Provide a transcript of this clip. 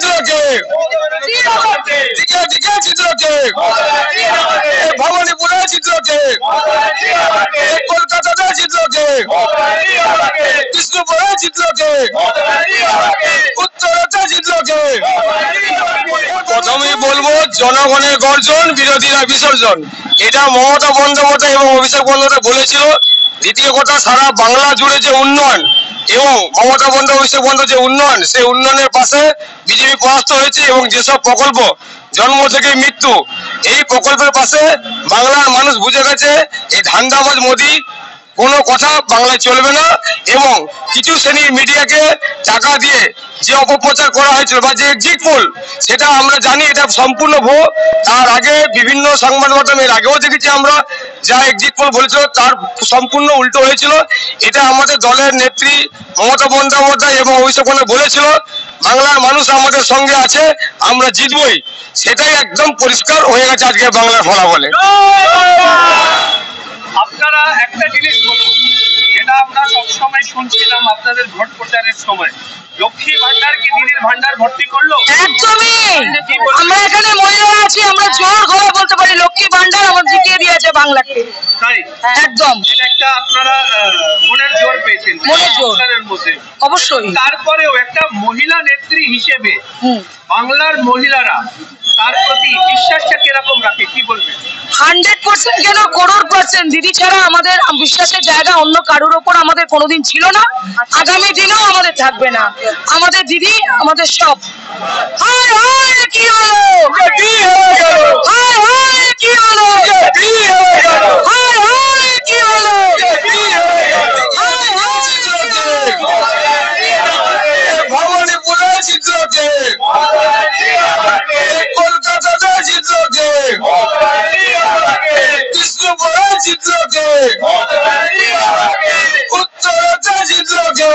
চিত্রকে দিকে দিকে চিত্রকে ভবানীপুরে চিত্রকে কলকাতাতে চিত্রকে কৃষ্ণপুরে চিত্রকে উত্তরাতে চিত্রকে। প্রথমেই বলবো জনগণের গর্জন বিরোধীরা বিসর্জন, এটা মমতা বন্দ্যোপাধ্যায় এবং অভিষেক বন্দ্যোপাধ্যায় বলেছিল। দ্বিতীয় কথা, সারা বাংলা জুড়ে যে উন্নয়ন এবং মমতা বন্দ্যোপাধ্যায় অভিষেক বন্দ্যোপাধ্যায় যে উন্নয়ন, সেই উন্নয়নের পাশে বিজেপি পরাস্ত হয়েছে এবং যেসব প্রকল্প জন্ম থেকে মৃত্যু, এই প্রকল্পের পাশে বাংলার মানুষ বুঝে গেছে এই ধান্দাবাজ মোদি কোনো কথা বাংলায় চলবে না। এবং কিছু শ্রেণীর মিডিয়াকে টাকা দিয়ে যে অপপ্রচার করা হয়েছিল বা যে এক্সিট পোল, সেটা আমরা জানি এটা সম্পূর্ণ ভুয়ো। তার আগে বিভিন্ন সংবাদ মাধ্যমের আগেও দেখেছি আমরা, যা এক্সিট পোল বলেছিল তার সম্পূর্ণ উল্টো হয়েছিল। এটা আমাদের দলের নেত্রী মমতা বন্দ্যোপাধ্যায় এবং অভিষেক বন্দ্যোপাধ্যায় বলেছিল বাংলার মানুষ আমাদের সঙ্গে আছে, আমরা জিতবই। সেটাই একদম পরিষ্কার হয়ে গেছে আজকে বাংলার ফলাফলে। আপনারা একটা জিনিস বলুন, যেটা আমরা সবসময় শুনছিলাম আপনাদের ভোট প্রচারের সময়, লক্ষ্মী ভান্ডার কি দিদির ভান্ডার ভর্তি করলো? একদমই। আমরা এখানে মহিলারা আছি, আমরা জোর গলা বলতে পারি লক্ষ্মী ভান্ডার আমার জিতিয়ে দিয়েছে বাংলাকে। তাই একদম, এটা একটা আপনারা মনের জোর পেয়েছেন মনের জোর মধ্যে অবশ্যই। তারপরেও একটা মহিলা নেত্রী হিসেবে বাংলার মহিলারা তার প্রতি বিশ্বাসটা কিরকম রাখে, কি বলবেন? 100% কেন, করোড় %। দিদি ছাড়া আমাদের বিশ্বাসের জায়গা অন্য কারোর ওপর আমাদের কোনোদিন ছিল না, আগামী দিনেও আমাদের থাকবে না। আমাদের দিদি আমাদের সব। হায় হায় কি হলো, হায় হায় কি হলো, হায় হায় কি হলো, ভবানীপুরে চিত্রকে কলকাতাতে চিত্রকে কৃষ্ণপুরে চিত্রকে উত্তরাতে চিত্রকে